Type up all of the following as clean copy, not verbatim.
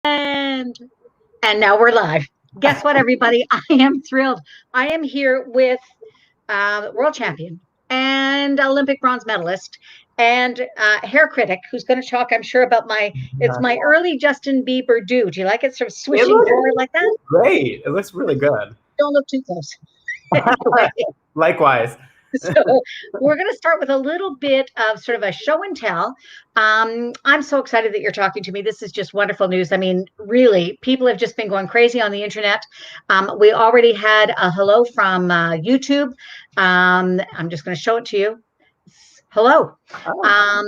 And now we're live. Guess what, everybody? I am thrilled. I am here with world champion and Olympic bronze medalist and hair critic who's going to talk, I'm sure, about it's my early Justin Bieber do. Do you like it sort of swishing forward like that? Great. It looks really good. Don't look too close. Anyway. Likewise. So we're going to start with a little bit of sort of a show and tell. I'm so excited that you're talking to me. This is just wonderful news. I mean, really, people have just been going crazy on the internet. We already had a hello from YouTube. I'm just going to show it to you. Hello.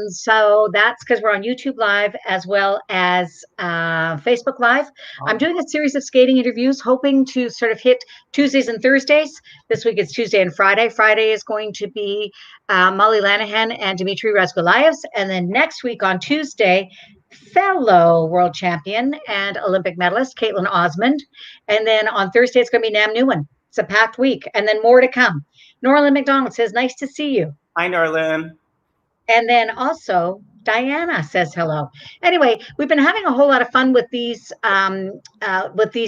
So that's because we're on YouTube Live as well as Facebook Live. I'm doing a series of skating interviews, hoping to sort of hit Tuesdays and Thursdays. This week it's Tuesday and Friday. Friday is going to be Molly Lanahan and Dmitry Razgulaevs. And then next week on Tuesday, fellow world champion and Olympic medalist Caitlin Osmond. And then on Thursday, it's going to be Nam Nguyen. It's a packed week. And then more to come. Norlin McDonald says, nice to see you. Hi, Norlin. And then also Diana says hello. Anyway, we've been having a whole lot of fun with these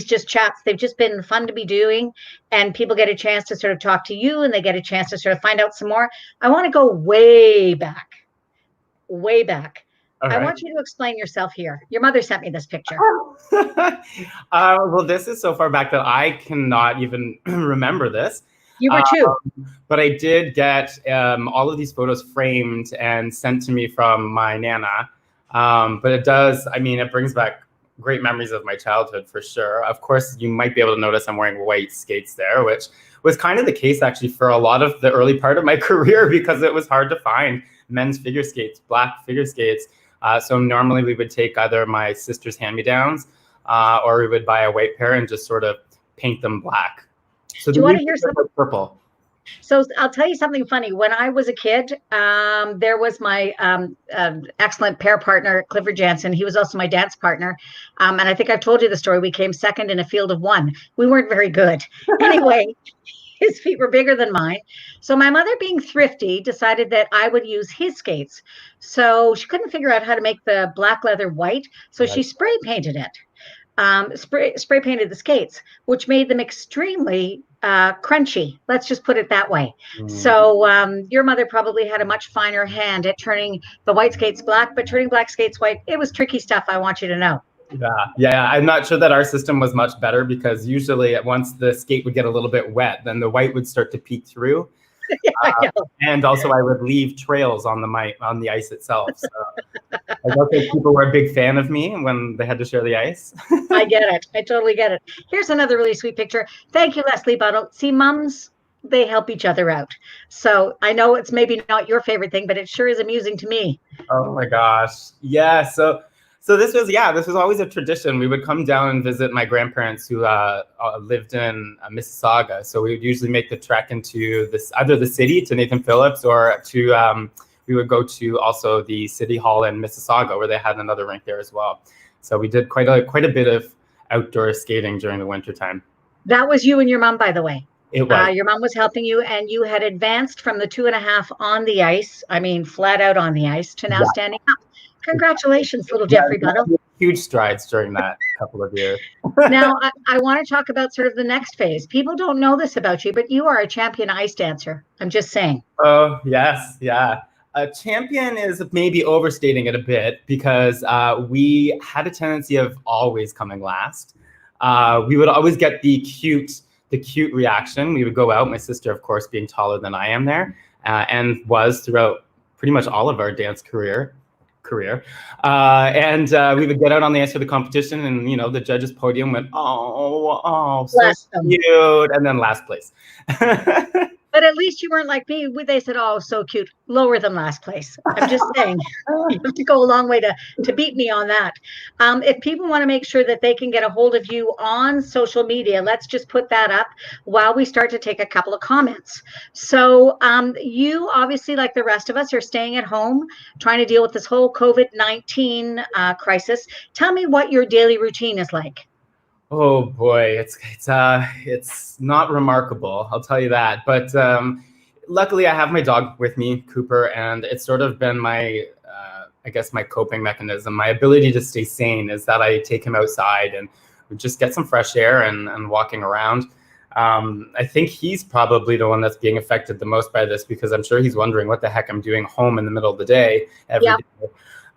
just chats. They've just been fun to be doing, and people get a chance to sort of talk to you, and they get a chance to sort of find out some more. I want to go way back. Way back. Right. I want you to explain yourself here. Your mother sent me this picture. Well, this is so far back that I cannot even remember this. You were too. But I did get all of these photos framed and sent to me from my Nana. But it does, I mean, it brings back great memories of my childhood for sure. Of course, you might be able to notice I'm wearing white skates there, which was kind of the case actually for a lot of the early part of my career because it was hard to find men's figure skates, black figure skates. So normally we would take either my sister's hand-me-downs or we would buy a white pair and just sort of paint them black. So do you want to hear something? Purple. So I'll tell you something funny. When I was a kid, there was my excellent pair partner, Clifford Jansen. He was also my dance partner. And I think I've told you the story. We came second in a field of one. We weren't very good. Anyway, his feet were bigger than mine. So my mother, being thrifty, decided that I would use his skates. So she couldn't figure out how to make the black leather white. So she spray painted it. Spray painted the skates, which made them extremely crunchy. Let's just put it that way. So your mother probably had a much finer hand at turning the white skates black, but turning black skates white, it was tricky stuff, I want you to know. Yeah. I'm not sure that our system was much better because usually once the skate would get a little bit wet, then the white would start to peek through. And also I would leave trails on the ice itself. So I don't think people were a big fan of me when they had to share the ice. I get it. I totally get it. Here's another really sweet picture. Thank you, Leslie Buttle. See, mums, they help each other out. So I know it's maybe not your favorite thing, but it sure is amusing to me. Oh my gosh. Yeah. So this was always a tradition. We would come down and visit my grandparents who lived in Mississauga. So we would usually make the trek into either the city to Nathan Phillips or to we would go to also the city hall in Mississauga where they had another rink there as well. So we did quite a bit of outdoor skating during the wintertime. That was you and your mom, by the way. It was. Your mom was helping you, and you had advanced from the 2.5 on the ice. I mean, flat out on the ice to now standing up. Congratulations, little Jeffrey Buttle. Huge strides during that couple of years. Now, I want to talk about sort of the next phase. People don't know this about you, but you are a champion ice dancer. I'm just saying. Oh, yes. Yeah. A champion is maybe overstating it a bit because we had a tendency of always coming last. We would always get the cute reaction. We would go out, my sister, of course, being taller than I am there, and was throughout pretty much all of our dance career. And we would get out on the ice for the competition, and the judges' podium went, oh, so cute, and then last place. But at least you weren't like me. They said, oh, so cute, lower than last place. I'm just saying, you have to go a long way to beat me on that. If people want to make sure that they can get a hold of you on social media, let's just put that up while we start to take a couple of comments. So you obviously, like the rest of us, are staying at home, trying to deal with this whole COVID-19 crisis. Tell me what your daily routine is like. Oh boy, it's not remarkable, I'll tell you that. But luckily, I have my dog with me, Cooper, and it's sort of been my I guess, my coping mechanism, my ability to stay sane, is that I take him outside and we just get some fresh air and walking around. I think he's probably the one that's being affected the most by this, because I'm sure he's wondering what the heck I'm doing home in the middle of the day every day.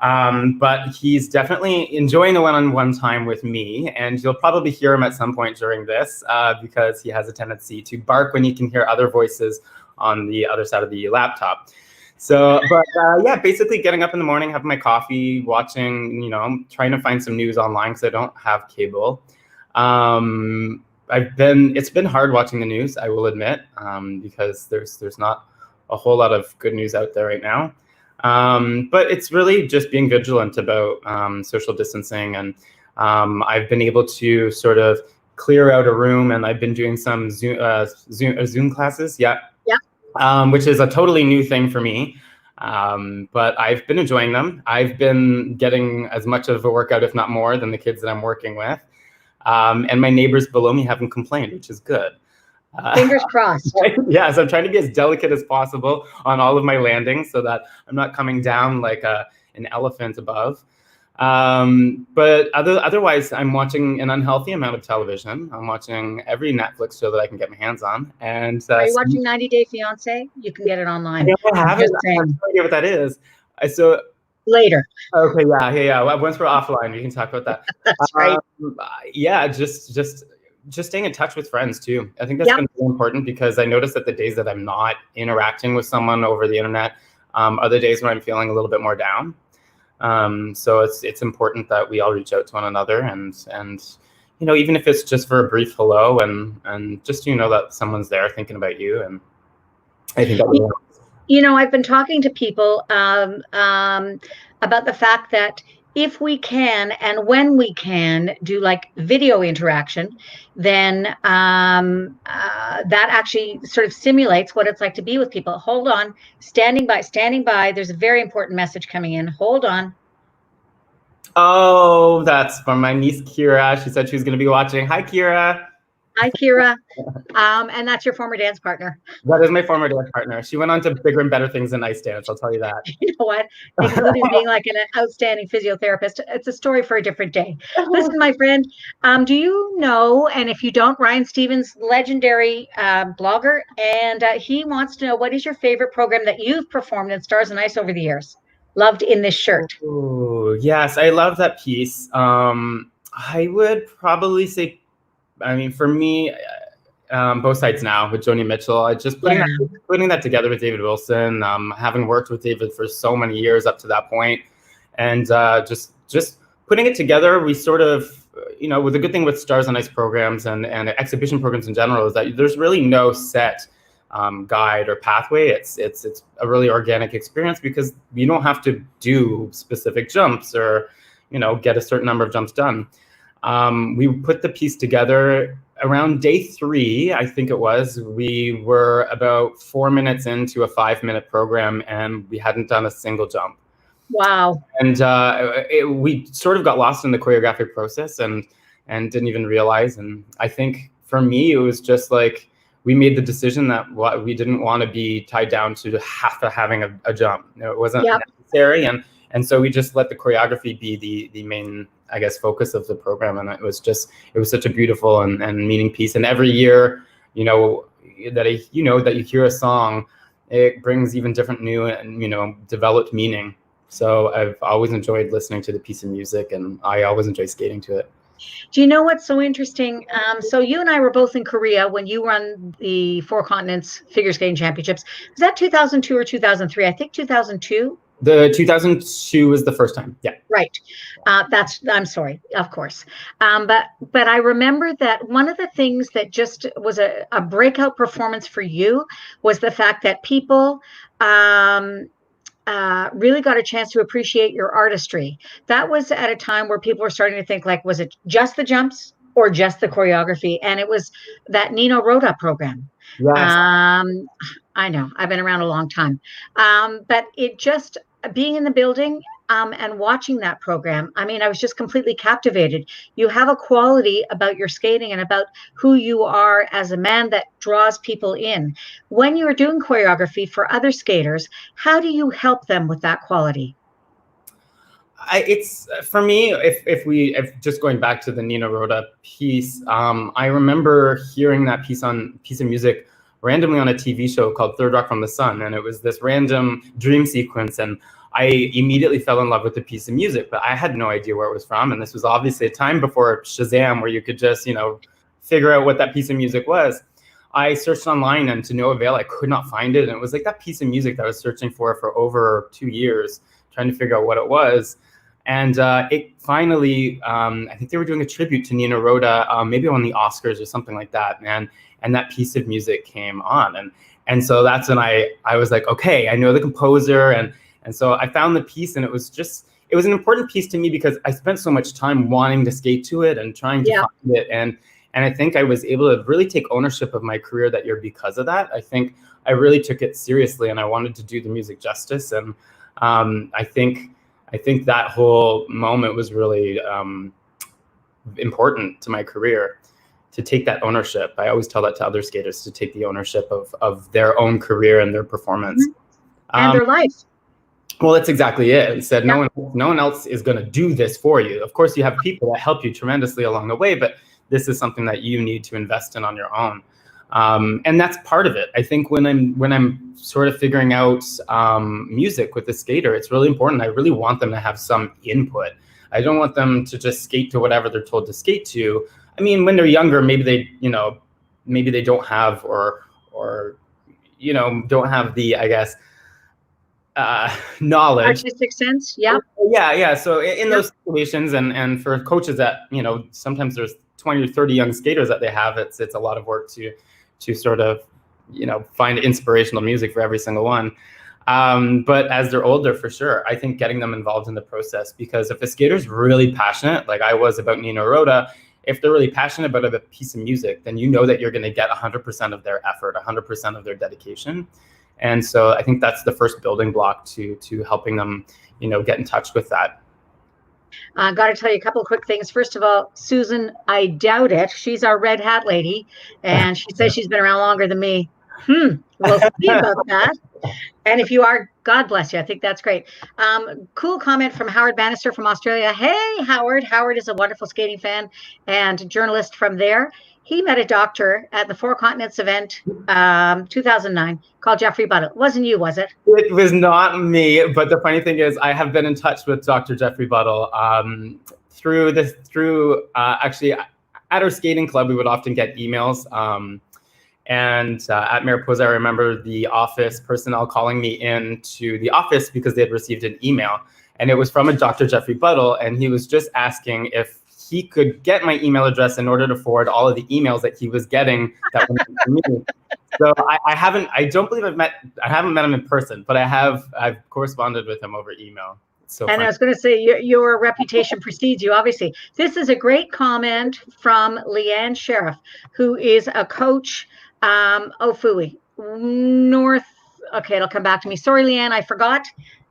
But he's definitely enjoying the one-on-one time with me, and you'll probably hear him at some point during this because he has a tendency to bark when he can hear other voices on the other side of the laptop. So, but yeah, basically getting up in the morning, having my coffee, watching, trying to find some news online because I don't have cable. It's been hard watching the news, I will admit, because there's not a whole lot of good news out there right now. But it's really just being vigilant about social distancing, and I've been able to sort of clear out a room, and I've been doing some Zoom classes, which is a totally new thing for me. But I've been enjoying them. I've been getting as much of a workout, if not more, than the kids that I'm working with. And my neighbors below me haven't complained, which is good. Fingers crossed. Yes, I'm trying to be as delicate as possible on all of my landings so that I'm not coming down like an elephant above. But otherwise, I'm watching an unhealthy amount of television. I'm watching every Netflix show that I can get my hands on. And are you watching 90 Day Fiancé? You can get it online. I haven't. I have no idea what that is. So later. Okay, yeah. Well, once we're offline, we can talk about that. That's right. Yeah, just staying in touch with friends too. I think that's been really important, because I notice that the days that I'm not interacting with someone over the internet are the days when I'm feeling a little bit more down. So it's important that we all reach out to one another, and even if it's just for a brief hello, and just that someone's there thinking about you. And I think that really helps. I've been talking to people about the fact that if we can and when we can do like video interaction, then that actually sort of simulates what it's like to be with people. Hold on, standing by. There's a very important message coming in. Hold on. Oh, that's from my niece, Kira. She said she was going to be watching. Hi, Kira. Hi, Kira. And that's your former dance partner. That is my former dance partner. She went on to bigger and better things than ice dance, I'll tell you that. You know what? Including being like an outstanding physiotherapist. It's a story for a different day. Listen, my friend, do you know, and if you don't, Ryan Stevens, legendary blogger, and he wants to know, what is your favorite program that you've performed in Stars and Ice over the years? Loved in this shirt. Oh, yes, I love that piece. I would probably say, for me, Both Sides Now with Joni Mitchell. I just putting that together with David Wilson, having worked with David for so many years up to that point, and just putting it together. We sort of, with the good thing with Stars on Ice programs and exhibition programs in general is that there's really no set guide or pathway. It's a really organic experience, because you don't have to do specific jumps or get a certain number of jumps done. We put the piece together around day 3, I think it was. We were about 4 minutes into a 5-minute program, and we hadn't done a single jump. Wow. And we sort of got lost in the choreographic process and didn't even realize. And I think for me, it was just like, we made the decision that we didn't want to be tied down to having a jump. It wasn't necessary. And so we just let the choreography be the main, I guess, focus of the program. And it was such a beautiful and meaning piece. And every year, that you hear a song, it brings even different new and, developed meaning. So I've always enjoyed listening to the piece of music, and I always enjoy skating to it. Do you know what's so interesting? So you and I were both in Korea when you won the 4 Continents Figure Skating Championships. Was that 2002 or 2003? I think 2002. The 2002 was the first time. Yeah. Right. I'm sorry, of course. But I remember that one of the things that just was a breakout performance for you was the fact that people really got a chance to appreciate your artistry. That was at a time where people were starting to think, like, was it just the jumps or just the choreography? And it was that Nino Rota program. Yes. I know, I've been around a long time. But it just, being in the building and watching that program, I was just completely captivated. You have a quality about your skating and about who you are as a man that draws people in. When you're doing choreography for other skaters, how do you help them with that quality? It's for me. If just going back to the Nina Rhoda piece, I remember hearing that piece of music randomly on a TV show called Third Rock from the Sun, and it was this random dream sequence, and I immediately fell in love with the piece of music, but I had no idea where it was from, and this was obviously a time before Shazam, where you could just figure out what that piece of music was. I searched online, and to no avail. I could not find it, and it was like that piece of music that I was searching for over 2 years, trying to figure out what it was. And it finally, I think they were doing a tribute to Nina Rhoda, maybe on the Oscars or something like that, and that piece of music came on, and so that's when I was like, okay, I know the composer, and so I found the piece, and it was an important piece to me because I spent so much time wanting to skate to it and trying to find it, and I think I was able to really take ownership of my career that year because of that. I think I really took it seriously, and I wanted to do the music justice, and I think that whole moment was really important to my career, to take that ownership. I always tell that to other skaters, to take the ownership of their own career and their performance. And their life. Well, that's exactly it. It said no one else is going to do this for you. Of course, you have people that help you tremendously along the way, but this is something that you need to invest in on your own. And that's part of it. I think when I'm sort of figuring out music with the skater, it's really important. I really want them to have some input. I don't want them to just skate to whatever they're told to skate to. I mean, when they're younger, maybe they don't have or don't have the, I guess, knowledge, artistic sense. Yeah. So in those situations, and for coaches that sometimes there's 20 or 30 young skaters that they have, it's a lot of work to sort of find inspirational music for every single one. But as they're older, for sure, I think getting them involved in the process, because if a skater's really passionate, like I was about Nina Rhoda, if they're really passionate about a piece of music, then you know that you're going to get 100% of their effort, 100% of their dedication. And so I think that's the first building block to helping them, get in touch with that. Got to tell you a couple of quick things. First of all, Susan, I doubt it. She's our red hat lady, and she says she's been around longer than me. We'll see about that. And if you are, God bless you. I think that's great. Cool comment from Howard Bannister from Australia. Hey, Howard. Howard is a wonderful skating fan and journalist from there. He met a doctor at the Four Continents event, 2009, called Jeffrey Buttle. It wasn't you, was it? It was not me. But the funny thing is, I have been in touch with Dr. Jeffrey Buttle actually at our skating club. We would often get emails. And at Mariposa, I remember the office personnel calling me into the office because they had received an email. And it was from a Dr. Jeffrey Buttle. And he was just asking if he could get my email address in order to forward all of the emails that he was getting that went to me. So I haven't met him in person, but I've corresponded with him over email. So and I was going to say, your reputation precedes you, obviously. This is a great comment from Leanne Sheriff, who is a coach, Ofui, North. Okay, it'll come back to me. Sorry, Leanne, I forgot.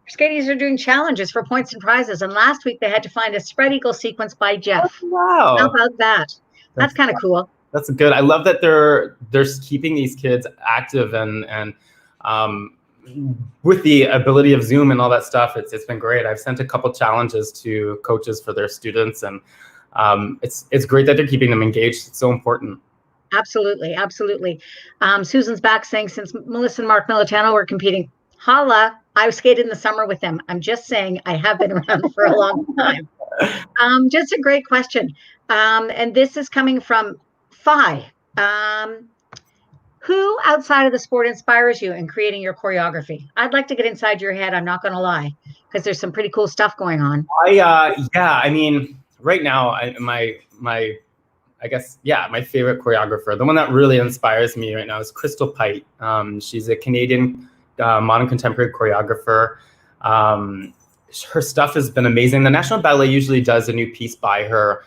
Skaters are doing challenges for points and prizes, and last week they had to find a spread eagle sequence by Jeff. Oh, wow! How about that? That's kind of cool. That's good. I love that they're keeping these kids active and with the ability of Zoom and all that stuff. It's been great. I've sent a couple challenges to coaches for their students, and it's great that they're keeping them engaged. It's so important. Absolutely. Susan's back saying, since Melissa and Mark Militano were competing, holla, I skated in the summer with them. I'm just saying I have been around for a long time. Just a great question. And this is coming from Phi. Who outside of the sport inspires you in creating your choreography? I'd like to get inside your head. I'm not going to lie, because there's some pretty cool stuff going on. I mean, right now, my favorite choreographer, the one that really inspires me right now, is Crystal Pite. She's a Canadian modern contemporary choreographer. Her stuff has been amazing. The National Ballet usually does a new piece by her,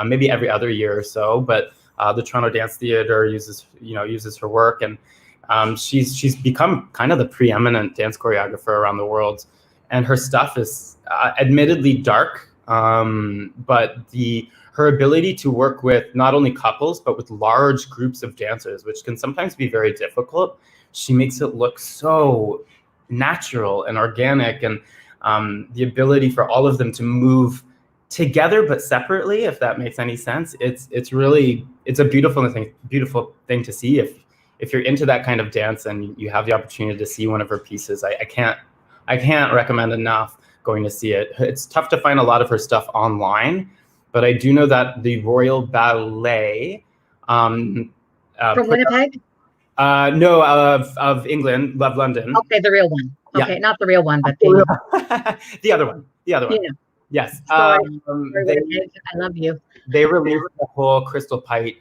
maybe every other year or so, but the Toronto Dance Theatre uses her work, and she's become kind of the preeminent dance choreographer around the world. And her stuff is admittedly dark, but her ability to work with not only couples, but with large groups of dancers, which can sometimes be very difficult, she makes it look so natural and organic. And the ability for all of them to move together but separately, if that makes any sense. It's a beautiful thing to see. If you're into that kind of dance and you have the opportunity to see one of her pieces, I can't recommend enough going to see it. It's tough to find a lot of her stuff online, but I do know that the Royal Ballet From Winnipeg? No, of England, Love London. Okay, the real one. Okay, Yeah. not the real one, but the other one. Yeah. Yes. Sorry, Winnipeg, I love you. They released the whole Crystal Pite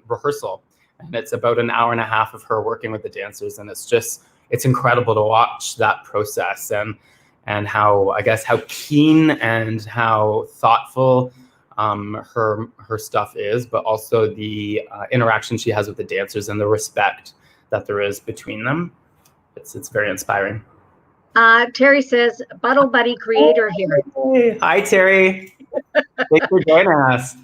rehearsal, and it's about an hour and a half of her working with the dancers, and it's incredible to watch that process and how keen and how thoughtful her stuff is, but also the interaction she has with the dancers and the respect that there is between them. It's very inspiring. Terry says, Buttle Buddy creator here. Hey. Hi, Terry. Thanks for joining us.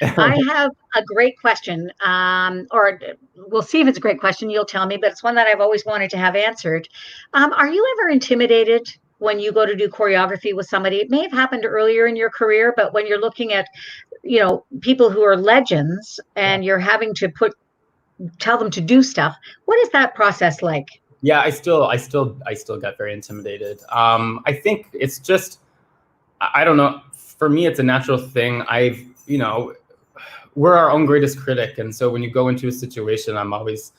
I have a great question, or we'll see if it's a great question. You'll tell me, but it's one that I've always wanted to have answered. Are you ever intimidated when you go to do choreography with somebody? It may have happened earlier in your career, but when you're looking at, people who are legends and you're having to tell them to do stuff, what is that process like? Yeah, I still get very intimidated. I think it's just, I don't know. For me, it's a natural thing. We're our own greatest critic, and so when you go into a situation, I'm always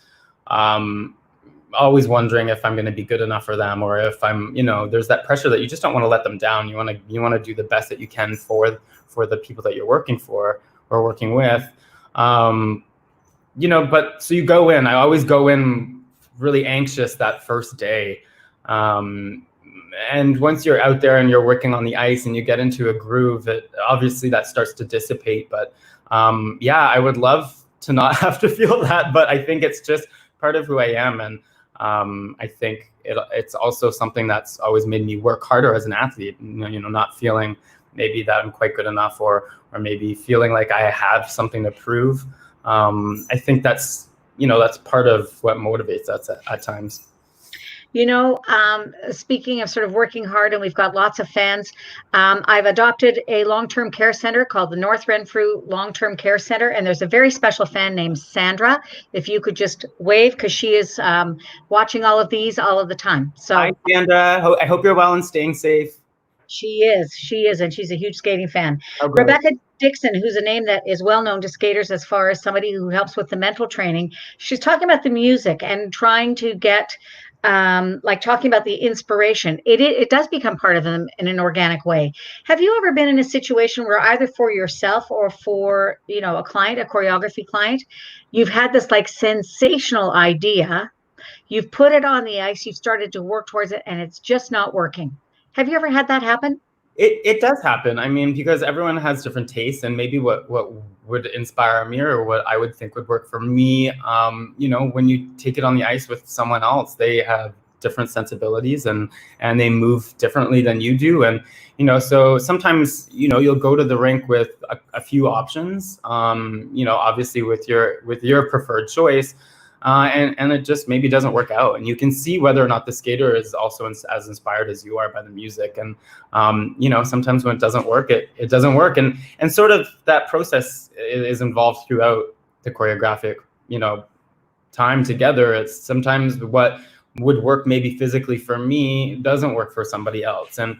wondering if I'm going to be good enough for them, or if I'm, there's that pressure that you just don't want to let them down. You want to do the best that you can for the people that you're working for or working with. But so you go in. I always go in really anxious that first day. And once you're out there and you're working on the ice and you get into a groove, obviously that starts to dissipate. But I would love to not have to feel that, but I think it's just part of who I am. And I think it's also something that's always made me work harder as an athlete, not feeling maybe that I'm quite good enough or maybe feeling like I have something to prove. I think that's part of what motivates us at times. Speaking of sort of working hard, and we've got lots of fans, I've adopted a long-term care center called the North Renfrew Long-Term Care Center, and there's a very special fan named Sandra. If you could just wave, because she is watching all of these all of the time. So, hi, Sandra. I hope you're well and staying safe. She is, and she's a huge skating fan. Oh, Rebecca Dixon, who's a name that is well known to skaters as far as somebody who helps with the mental training. She's talking about the music and trying to get talking about the inspiration. It does become part of them in an organic way. Have you ever been in a situation where either for yourself or for, a client, a choreography client, you've had this sensational idea, you've put it on the ice, you've started to work towards it, and it's just not working? Have you ever had that happen? It does happen. I mean, because everyone has different tastes, and maybe what would inspire me or what I would think would work for me, when you take it on the ice with someone else, they have different sensibilities and they move differently than you do. And, so sometimes, you'll go to the rink with a few options, obviously with your preferred choice. And it just maybe doesn't work out, and you can see whether or not the skater is also as inspired as you are by the music. And sometimes when it doesn't work, it doesn't work, and sort of that process is involved throughout the choreographic time together. It's sometimes what would work maybe physically for me doesn't work for somebody else, and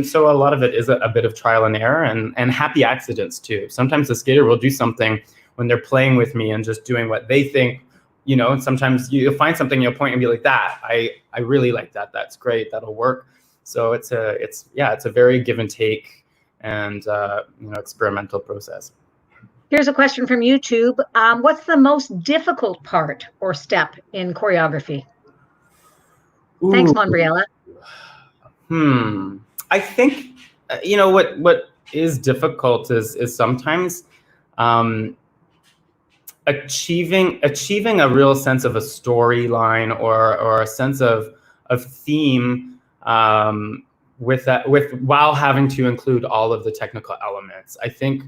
so a lot of it is a bit of trial and error and happy accidents too. Sometimes the skater will do something when they're playing with me and just doing what they think. And sometimes you'll find something, you'll point and be like, that, I really like that. That's great. That'll work. So it's a very give and take and, experimental process. Here's a question from YouTube. What's the most difficult part or step in choreography? Ooh. Thanks, Monbriella. I think, what is difficult is sometimes, achieving a real sense of a storyline or a sense of theme while having to include all of the technical elements. I think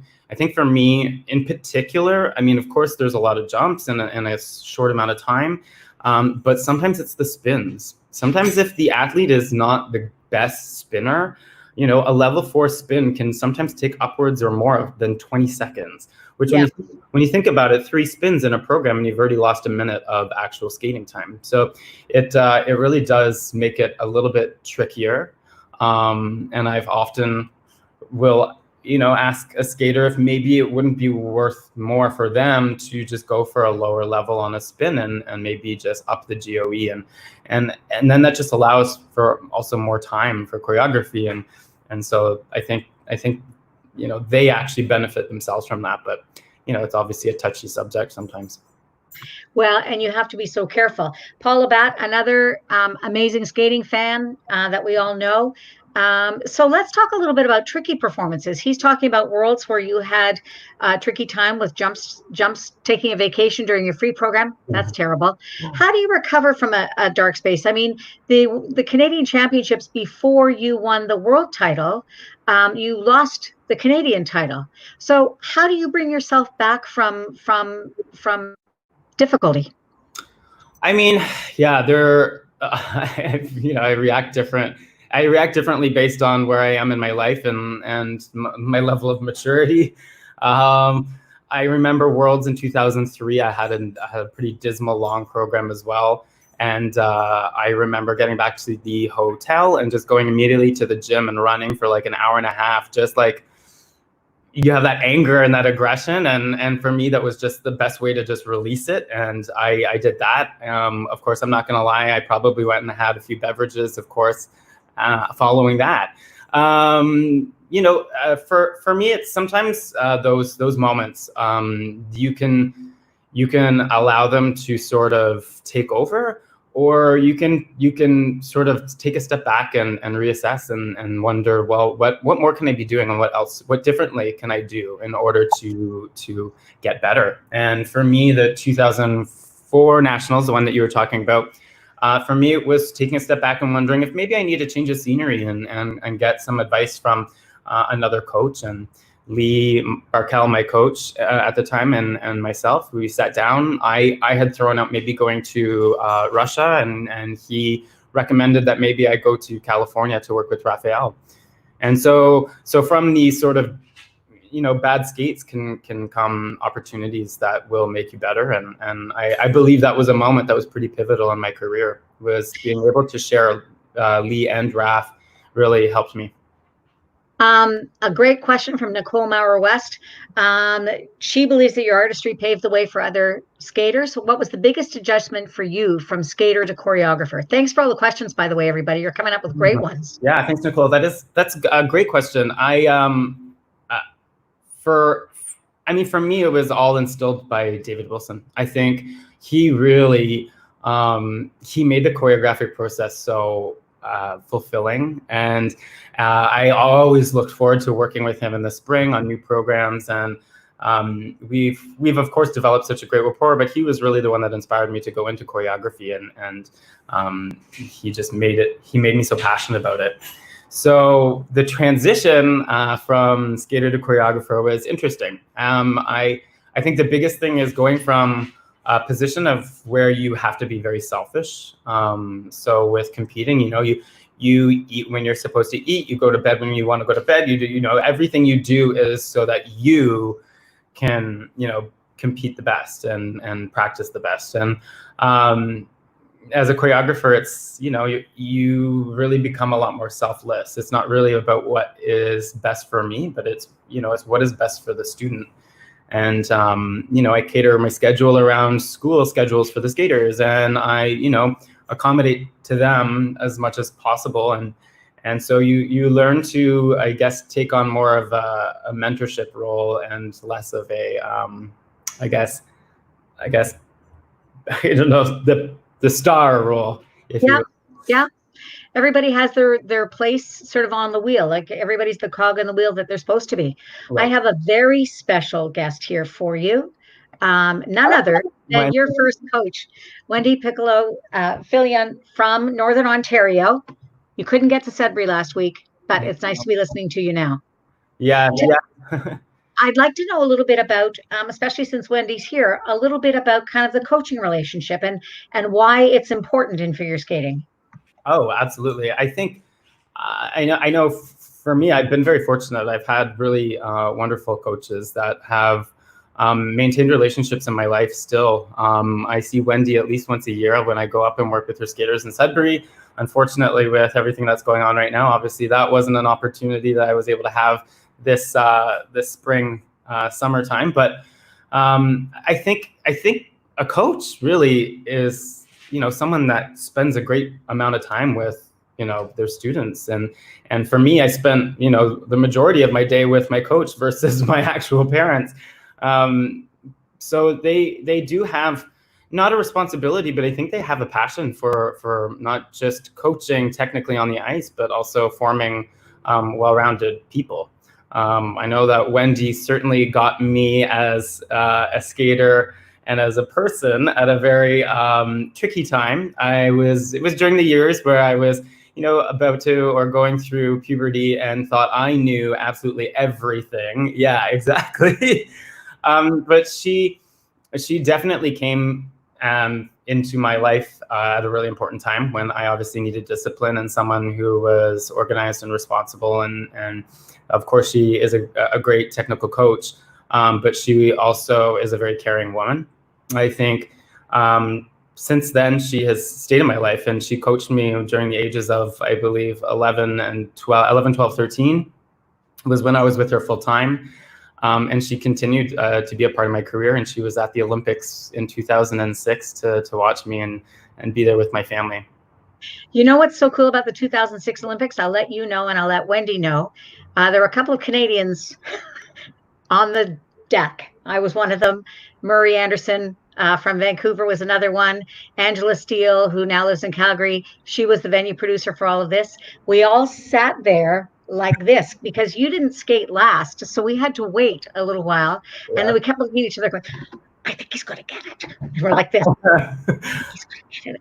for me in particular, I mean, of course, there's a lot of jumps in a short amount of time, but sometimes it's the spins. Sometimes if the athlete is not best spinner, a level 4 spin can sometimes take upwards or more than 20 seconds, which when you think about it, 3 spins in a program and you've already lost a minute of actual skating time. So it really does make it a little bit trickier. And I've often will ask a skater if maybe it wouldn't be worth more for them to just go for a lower level on a spin and maybe just up the GOE and then that just allows for also more time for choreography and so I think they actually benefit themselves from that, but it's obviously a touchy subject sometimes. Well, and you have to be so careful. Paul Labatt, another amazing skating fan that we all know. So let's talk a little bit about tricky performances. He's talking about worlds where you had a tricky time with jumps, taking a vacation during your free program. That's terrible. How do you recover from a dark space? I mean, the Canadian Championships, before you won the world title, you lost the Canadian title. So how do you bring yourself back from difficulty? I mean, yeah, I react differently based on where I am in my life and my level of maturity. I remember Worlds in 2003. I had a pretty dismal long program as well. And I remember getting back to the hotel and just going immediately to the gym and running for like an hour and a half, just like you have that anger and that aggression. And for me, that was just the best way to just release it. And I did that. Of course, I'm not going to lie. I probably went and had a few beverages, of course, following that. For me, it's sometimes those moments you can allow them to sort of take over, or you can sort of take a step back and reassess and wonder, well, what more can I be doing, and what differently can I do in order to get better? And for me, the 2004 Nationals, the one that you were talking about, for me, it was taking a step back and wondering if maybe I need to change the scenery and get some advice from another coach. And Lee Barkel, my coach at the time, and myself, we sat down. I had thrown out maybe going to Russia, and he recommended that maybe I go to California to work with Raphael. And so from these sort of bad skates can come opportunities that will make you better. And I believe that was a moment that was pretty pivotal in my career, was being able to share Lee and Raph really helped me. A great question from Nicole Maurer West. She believes that your artistry paved the way for other skaters. What was the biggest adjustment for you from skater to choreographer? Thanks for all the questions, by the way, everybody. You're coming up with great ones. Yeah, thanks, Nicole. That's a great question. For me, it was all instilled by David Wilson. I think he really he made the choreographic process so fulfilling, and I always looked forward to working with him in the spring on new programs. And we've of course developed such a great rapport, but he was really the one that inspired me to go into choreography, and he made me so passionate about it. So the transition from skater to choreographer was interesting. I think the biggest thing is going from a position of where you have to be very selfish. So with competing, you eat when you're supposed to eat, you go to bed when you want to go to bed, you do, everything you do is so that you can, compete the best and practice the best. And as a choreographer, it's, you really become a lot more selfless. It's not really about what is best for me, but it's what is best for the student. And, I cater my schedule around school schedules for the skaters, and I, accommodate to them as much as possible. And so you learn to, I guess, take on more of a mentorship role and less of a, I guess, I don't know, the star role, if you will. Yeah. Everybody has their place sort of on the wheel. Like everybody's the cog in the wheel that they're supposed to be. Right. I have a very special guest here for you. None other than your first coach, Wendy Piccolo Fillion from Northern Ontario. You couldn't get to Sudbury last week, but it's nice to be listening to you now. Yeah. I'd like to know a little bit about, especially since Wendy's here, a little bit about kind of the coaching relationship and why it's important in figure skating. Oh, absolutely. I think I know for me, I've been very fortunate. I've had really wonderful coaches that have maintained relationships in my life still. I see Wendy at least once a year when I go up and work with her skaters in Sudbury. Unfortunately, with everything that's going on right now, obviously that wasn't an opportunity that I was able to have this spring, summertime. But I think a coach really is, someone that spends a great amount of time with, their students. And for me, I spent, the majority of my day with my coach versus my actual parents. So they do have not a responsibility, but I think they have a passion for not just coaching technically on the ice, but also forming well-rounded people. I know that Wendy certainly got me as a skater and as a person at a very tricky time. It was during the years where I was, about to or going through puberty and thought I knew absolutely everything. Yeah, exactly. But she definitely came into my life at a really important time when I obviously needed discipline and someone who was organized and responsible. And of course, she is a great technical coach, but she also is a very caring woman. I think since then, she has stayed in my life, and she coached me during the ages of, I believe, 11, 12, 13 was when I was with her full time. And she continued to be a part of my career, and she was at the Olympics in 2006 to watch me and be there with my family. You know what's so cool about the 2006 Olympics? I'll let you know, and I'll let Wendy know. There were a couple of Canadians on the deck. I was one of them. Murray Anderson from Vancouver was another one. Angela Steele, who now lives in Calgary, she was the venue producer for all of this. We all sat there like this because you didn't skate last, so we had to wait a little while. Yeah. And then we kept looking at each other going, I think he's going to get it. And we're like this.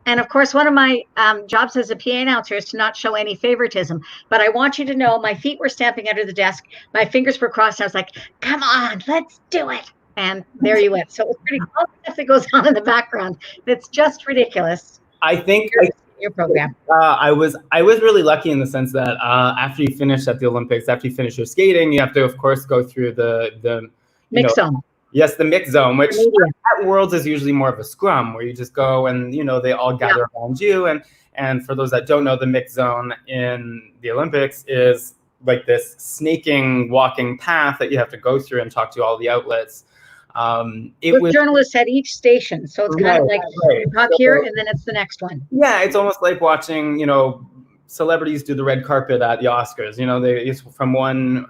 And of course, one of my jobs as a PA announcer is to not show any favoritism. But I want you to know my feet were stamping under the desk. My fingers were crossed. I was like, come on, let's do it. And there you went. So it was pretty cool stuff that goes on in the background. It's just ridiculous. I think your program. I was really lucky in the sense that after you finish at the Olympics, after you finish your skating, you have to, of course, go through the mix zone. Yes, the mix zone, which at Worlds is usually more of a scrum where you just go and, they all gather around you. And for those that don't know, the mix zone in the Olympics is like this snaking, walking path that you have to go through and talk to all the outlets. With journalists at each station. So it's kind of like you talk here and then it's the next one. Yeah, it's almost like watching, celebrities do the red carpet at the Oscars. It's from one,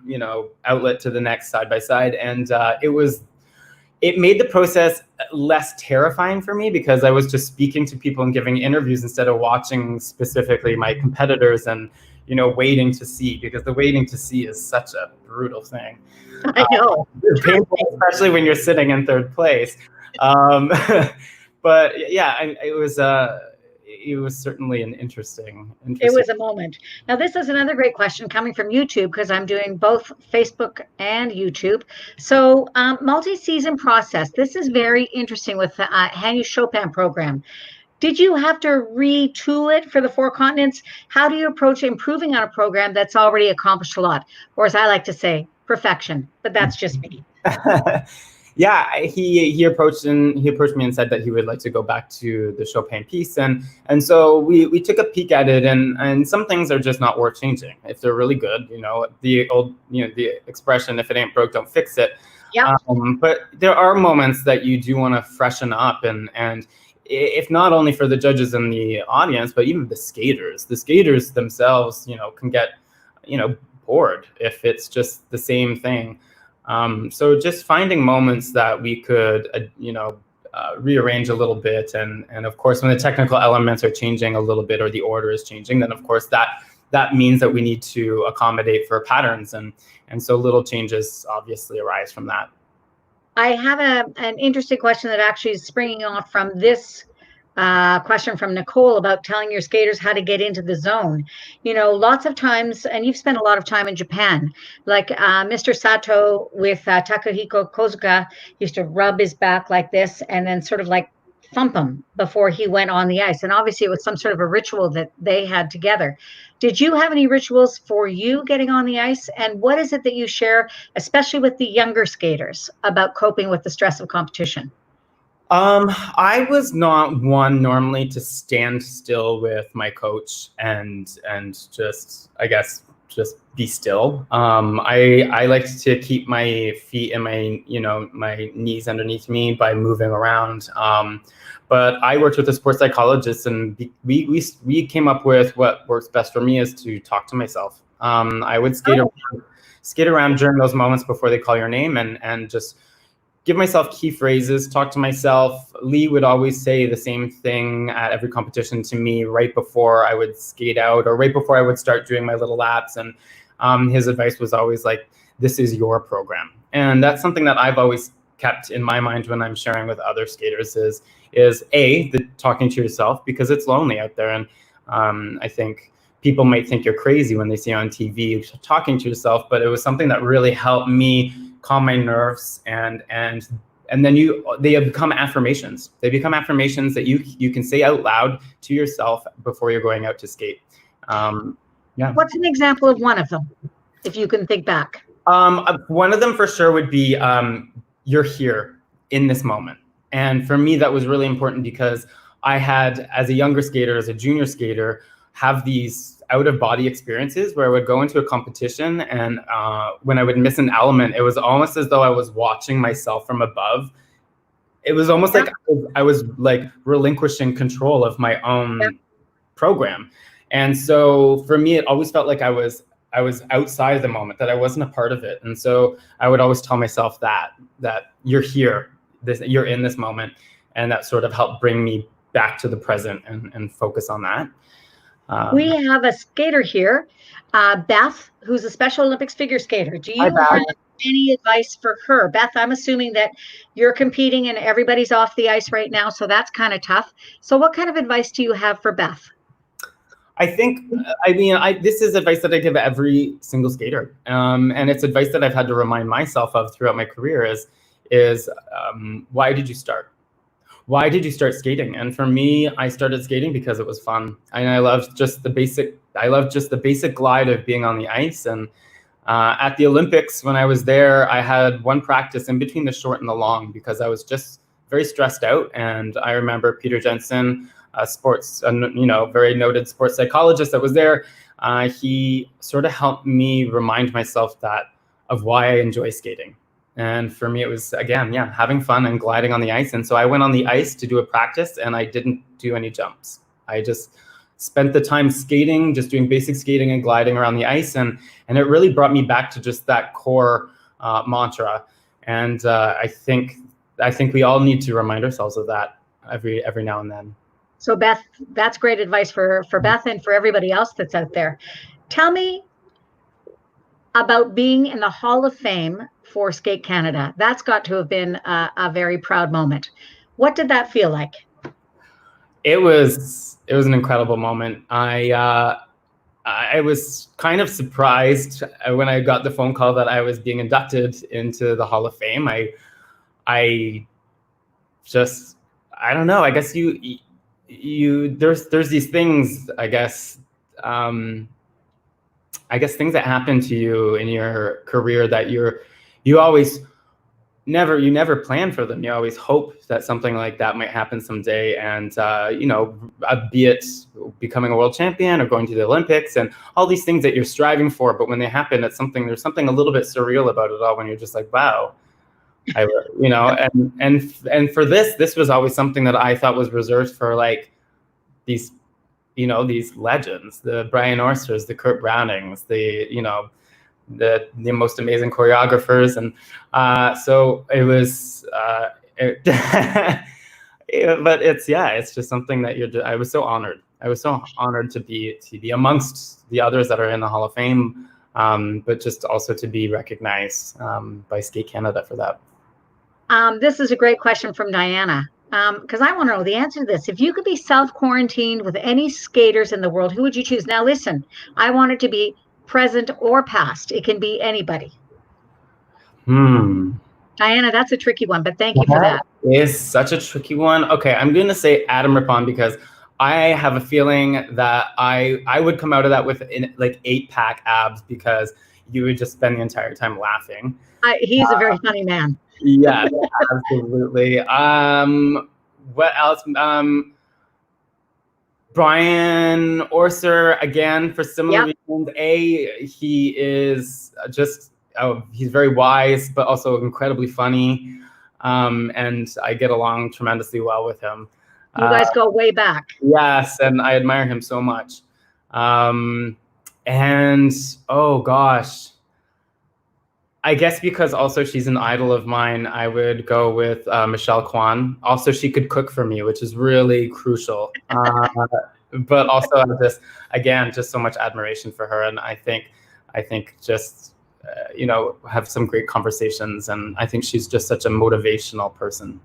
outlet to the next, side by side. And it made the process less terrifying for me because I was just speaking to people and giving interviews instead of watching specifically my competitors and, waiting to see, because the waiting to see is such a brutal thing. I know. It's painful, especially when you're sitting in third place. But yeah, it was certainly an interesting. It was a moment. Now, this is another great question coming from YouTube because I'm doing both Facebook and YouTube. So multi-season process. This is very interesting with the Hanyu Chopin program. Did you have to retool it for the 4 continents? How do you approach improving on a program that's already accomplished a lot? Or as I like to say, perfection. But that's just me. Yeah, he approached me and said that he would like to go back to the Chopin piece, and so we took a peek at it, and some things are just not worth changing if they're really good. The old the expression, if it ain't broke, don't fix it. Yeah. But there are moments that you do want to freshen up, and if not only for the judges and the audience, but even the skaters themselves, can get bored if it's just the same thing. So just finding moments that we could, rearrange a little bit. And of course, when the technical elements are changing a little bit or the order is changing, then of course that means that we need to accommodate for patterns. And so little changes obviously arise from that. I have an interesting question that actually is springing off from this question from Nicole about telling your skaters how to get into the zone. Lots of times, and you've spent a lot of time in Japan, like Mr. Sato with Takahiko Kozuka used to rub his back like this and then sort of like thump him before he went on the ice. And obviously it was some sort of a ritual that they had together. Did you have any rituals for you getting on the ice? And what is it that you share, especially with the younger skaters, about coping with the stress of competition? I was not one normally to stand still with my coach and just, I guess, just be still. I liked to keep my feet and my knees underneath me by moving around. But I worked with a sports psychologist, and we came up with what works best for me is to talk to myself. I would skate around during those moments before they call your name, and just give myself key phrases, talk to myself. Lee would always say the same thing at every competition to me right before I would skate out or right before I would start doing my little laps. And his advice was always like, this is your program. And that's something that I've always kept in my mind when I'm sharing with other skaters is the talking to yourself, because it's lonely out there. And I think people might think you're crazy when they see you on TV talking to yourself, but it was something that really helped me calm my nerves, and then they become affirmations. They become affirmations that you can say out loud to yourself before you're going out to skate. Yeah. What's an example of one of them, if you can think back? One of them for sure would be you're here in this moment. And for me, that was really important because I had, as a younger skater, as a junior skater, have these out-of-body experiences where I would go into a competition, and when I would miss an element, it was almost as though I was watching myself from above. It was almost like I was like relinquishing control of my own program. And so for me, it always felt like I was outside of the moment, that I wasn't a part of it. And so I would always tell myself that you're here, you're in this moment, and that sort of helped bring me back to the present and focus on that. We have a skater here, Beth, who's a Special Olympics figure skater. Do you have any advice for her? Beth, I'm assuming that you're competing and everybody's off the ice right now, so that's kind of tough. So what kind of advice do you have for Beth? I think, this is advice that I give every single skater. And it's advice that I've had to remind myself of throughout my career is why did you start? Why did you start skating? And for me, I started skating because it was fun. And I loved just the basic glide of being on the ice. And at the Olympics, when I was there, I had one practice in between the short and the long because I was just very stressed out. And I remember Peter Jensen, very noted sports psychologist that was there. He sort of helped me remind myself of why I enjoy skating. And for me, it was, again, having fun and gliding on the ice. And so I went on the ice to do a practice, and I didn't do any jumps. I just spent the time skating, just doing basic skating and gliding around the ice. And it really brought me back to just that core mantra. And I think we all need to remind ourselves of that every now and then. So Beth, that's great advice for Beth and for everybody else that's out there. Tell me about being in the Hall of Fame for Skate Canada. That's got to have been a very proud moment. What did that feel like? It was an incredible moment. I was kind of surprised when I got the phone call that I was being inducted into the Hall of Fame. I don't know. I guess there's these things, I guess things that happen to you in your career that you always never plan for them. You always hope that something like that might happen someday. And, be it becoming a world champion or going to the Olympics and all these things that you're striving for. But when they happen, there's something a little bit surreal about it all when you're just like, wow. And for this was always something that I thought was reserved for like these legends, the Brian Orsters, the Kurt Brownings, the most amazing choreographers. And so it was, but it's just something that I was so honored. I was so honored to be amongst the others that are in the Hall of Fame, but just also to be recognized by Skate Canada for that. This is a great question from Diana, because I want to know the answer to this. If you could be self-quarantined with any skaters in the world, who would you choose? Now, listen, I want it to be present or past. It can be anybody. Diana, that's a tricky one, but thank you for that. Is such a tricky one. Okay, I'm going to say Adam Rippon because I have a feeling that I would come out of that with like 8-pack abs because you would just spend the entire time laughing. He's a very funny man. Yeah, absolutely. What else? Brian Orser, again, for similar reasons. He is just, he's very wise, but also incredibly funny. And I get along tremendously well with him. You guys go way back. Yes, and I admire him so much. And oh gosh, I guess because also she's an idol of mine, I would go with Michelle Kwan. Also, she could cook for me, which is really crucial. But also, just so much admiration for her, and I think just have some great conversations, and I think she's just such a motivational person.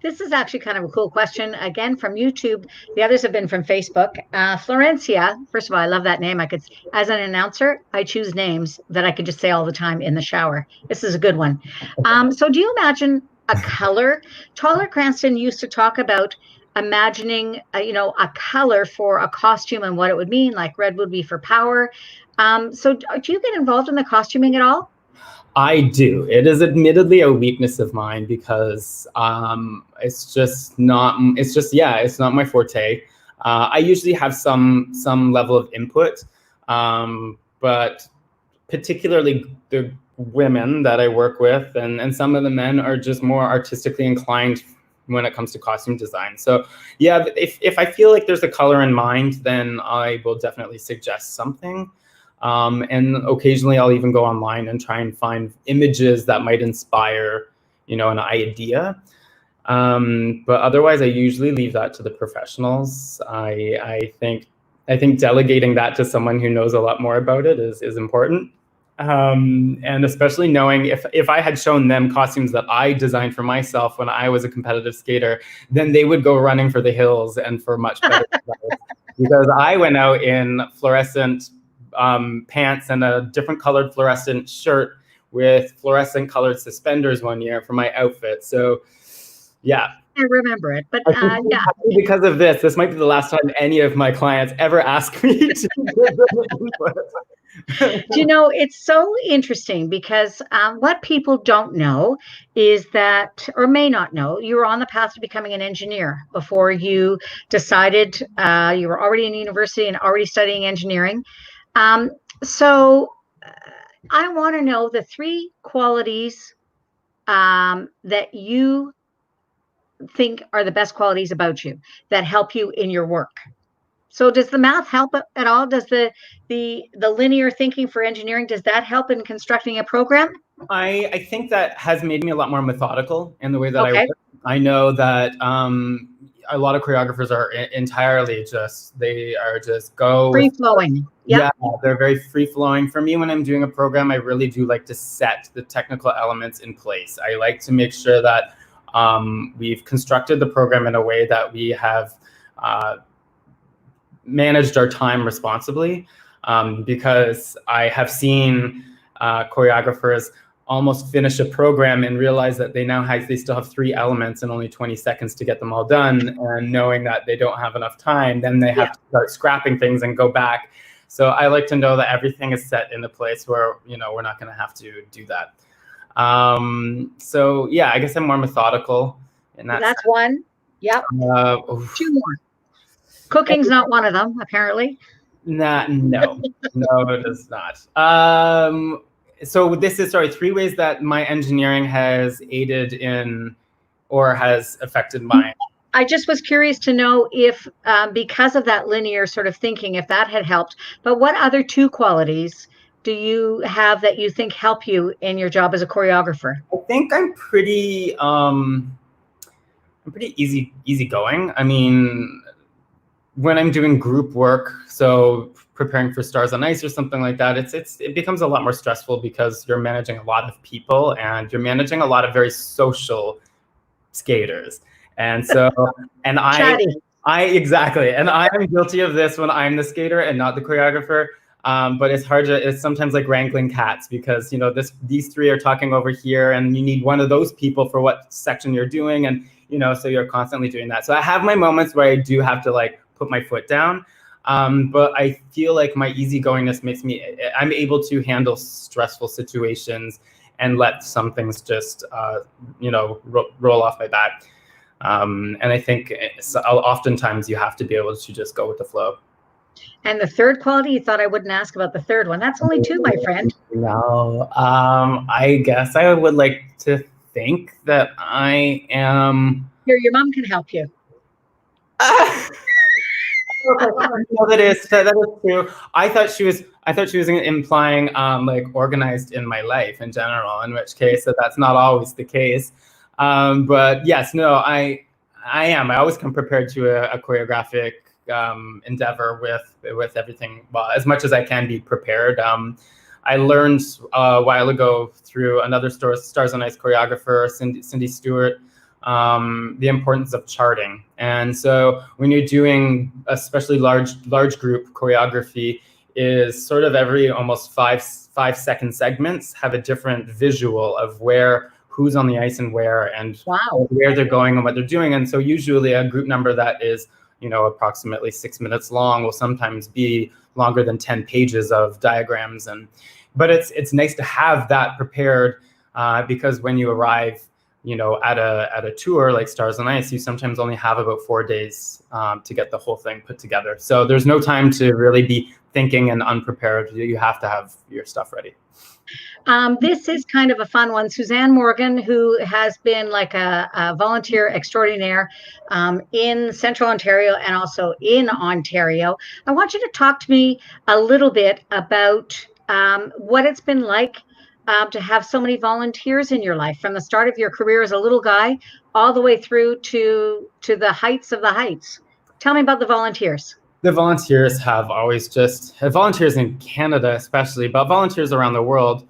This is actually kind of a cool question, again, from YouTube. The others have been from Facebook. Florencia, first of all, I love that name. As an announcer, I choose names that I could just say all the time in the shower. This is a good one. So do you imagine a color? Tyler Cranston used to talk about imagining, a color for a costume and what it would mean, like red would be for power. So do you get involved in the costuming at all? I do. It is admittedly a weakness of mine because it's not my forte. I usually have some level of input, but particularly the women that I work with and some of the men are just more artistically inclined when it comes to costume design. So yeah, if I feel like there's a color in mind, then I will definitely suggest something. And occasionally I'll even go online and try and find images that might inspire, an idea. But otherwise I usually leave that to the professionals. I think delegating that to someone who knows a lot more about it is important. And especially knowing if I had shown them costumes that I designed for myself when I was a competitive skater, then they would go running for the hills and for much better because I went out in fluorescent pants and a different colored fluorescent shirt with fluorescent colored suspenders one year for my outfit. So yeah. I remember it, but yeah. Because of this might be the last time any of my clients ever ask me to give them input. It's so interesting because what people don't know is that, or may not know, you were on the path to becoming an engineer before you decided you were already in university and already studying engineering. So I want to know the 3 qualities that you think are the best qualities about you that help you in your work. So does the math help at all? Does the linear thinking for engineering, does that help in constructing a program? I think that has made me a lot more methodical in the way that I work. I know that a lot of choreographers are entirely go free flowing. Yeah, they're very free flowing. For me, when I'm doing a program, I really do like to set the technical elements in place. I like to make sure that we've constructed the program in a way that we have managed our time responsibly, because I have seen choreographers almost finish a program and realize that they still have 3 elements and only 20 seconds to get them all done, and knowing that they don't have enough time, then they have to start scrapping things and go back. So I like to know that everything is set in a place where we're not going to have to do that. So yeah, I guess I'm more methodical in that. That's one. Yep. 2 more. Cooking's not one of them, apparently. No, it is not. So this is 3 ways that my engineering has aided in or has affected my. I just was curious to know if, because of that linear sort of thinking, if that had helped. But what other 2 qualities do you have that you think help you in your job as a choreographer? I think I'm pretty easygoing. I mean, when I'm doing group work, so preparing for Stars on Ice or something like that, it becomes a lot more stressful because you're managing a lot of people and you're managing a lot of very social skaters. And so, and I exactly, and I am guilty of this when I'm the skater and not the choreographer. But it's sometimes like wrangling cats because, these three are talking over here and you need one of those people for what section you're doing. And, so you're constantly doing that. So I have my moments where I do have to like put my foot down. But I feel like my easygoingness I'm able to handle stressful situations and let some things just, roll off my back. And I think oftentimes you have to be able to just go with the flow. And the third quality, you thought I wouldn't ask about the third one. That's only two, my friend. No, I guess I would like to think that I am. Here, your mom can help you. No, that is true. I thought she was implying like organized in my life in general, in which case that's not always the case. But yes, no, I am. I always come prepared to a choreographic endeavor with everything, well, as much as I can be prepared. I learned a while ago through another Stars on Ice choreographer, Cindy Stewart, the importance of charting. And so when you're doing especially large group choreography, is sort of every almost 5-second segments have a different visual of who's on the ice and where, and where they're going and what they're doing. And so usually a group number that is approximately 6 minutes long will sometimes be longer than 10 pages of diagrams. But it's nice to have that prepared because when you arrive, at a tour like Stars on Ice, you sometimes only have about 4 days to get the whole thing put together. So there's no time to really be thinking and unprepared. You have to have your stuff ready. This is kind of a fun one. Suzanne Morgan, who has been like a volunteer extraordinaire in Central Ontario and also in Ontario. I want you to talk to me a little bit about what it's been like to have so many volunteers in your life, from the start of your career as a little guy all the way through to the heights of the heights. Tell me about the volunteers. The volunteers have always volunteers in Canada especially, but volunteers around the world,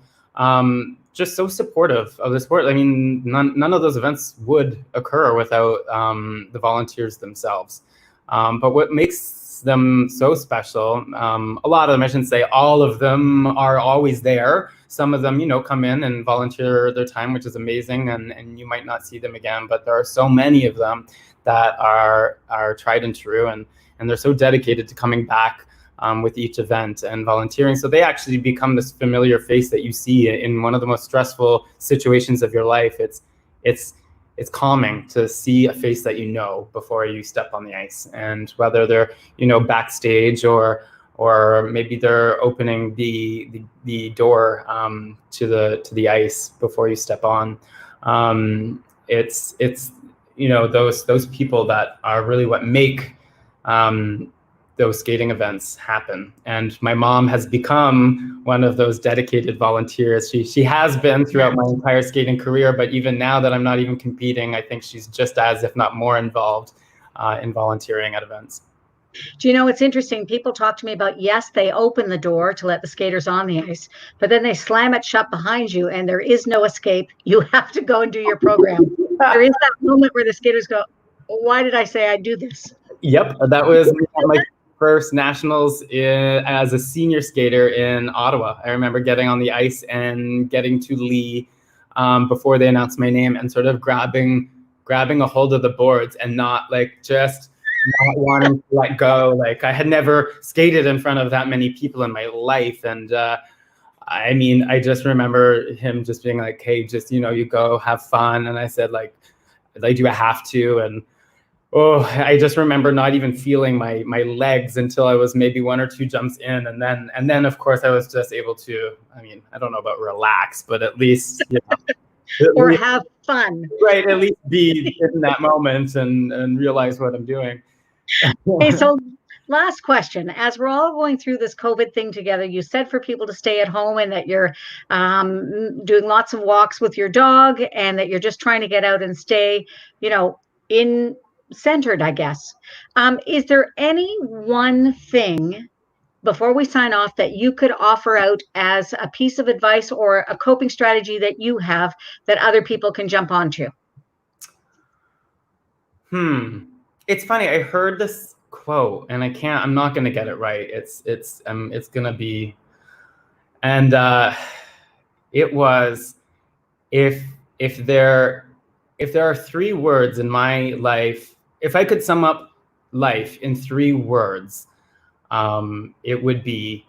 just so supportive of the sport. I mean, none of those events would occur without the volunteers themselves. But what makes them so special, a lot of them, I shouldn't say all of them, are always there. Some of them, come in and volunteer their time, which is amazing, and you might not see them again. But there are so many of them that are tried and true, and they're so dedicated to coming back with each event and volunteering. So they actually become this familiar face that you see in one of the most stressful situations of your life. It's calming to see a face that before you step on the ice, and whether they're backstage or maybe they're opening the door to the ice before you step on. It's those people that are really what make those skating events happen. And my mom has become one of those dedicated volunteers. She has been throughout my entire skating career, but even now that I'm not even competing, I think she's just as, if not more, involved in volunteering at events. Do you know, it's interesting. People talk to me about, yes, they open the door to let the skaters on the ice, but then they slam it shut behind you and there is no escape. You have to go and do your program. There is that moment where the skaters go, why did I say I'd do this? Yep, that was my first nationals as a senior skater in Ottawa. I remember getting on the ice and getting to Lee before they announced my name and sort of grabbing a hold of the boards and not wanting to let go. Like, I had never skated in front of that many people in my life. And I just remember him just being like, hey, just, you go have fun. And I said, like, do I have to? And I just remember not even feeling my legs until I was maybe 1 or 2 jumps in. And then of course I was just able to, I don't know about relax, but at least, or have fun. Right. At least be in that moment and realize what I'm doing. Okay, so last question. As we're all going through this COVID thing together, you said for people to stay at home and that you're doing lots of walks with your dog and that you're just trying to get out and stay, in centered, I guess. Is there any one thing before we sign off that you could offer out as a piece of advice or a coping strategy that you have that other people can jump onto? It's funny. I heard this quote, and I'm not going to get it right. It's going to be, and it was, if there are 3 words in my life, if I could sum up life in 3 words, it would be,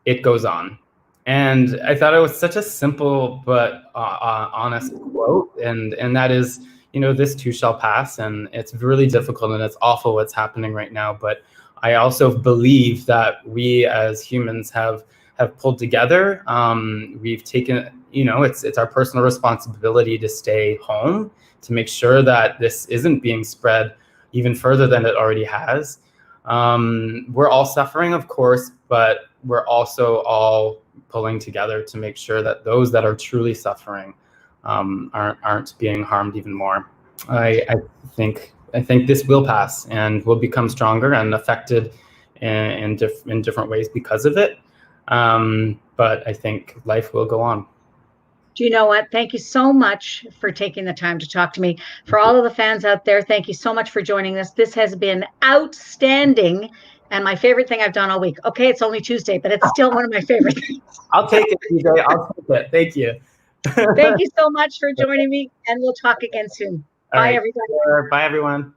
it goes on. And I thought it was such a simple but honest quote, and that is, this too shall pass. And it's really difficult and it's awful what's happening right now, but I also believe that we as humans have pulled together. We've taken, it's our personal responsibility to stay home, to make sure that this isn't being spread even further than it already has. We're all suffering, of course, but we're also all pulling together to make sure that those that are truly suffering aren't being harmed even more. I think this will pass, and we'll become stronger and affected in different ways because of it. But I think life will go on. Do you know what? Thank you so much for taking the time to talk to me. For all of the fans out there, thank you so much for joining us. This has been outstanding and my favorite thing I've done all week. Okay, it's only Tuesday, but it's still one of my favorite things. I'll take it, TJ. I'll take it. Thank you. Thank you so much for joining me, and we'll talk again soon. Bye, everybody. Bye, everyone.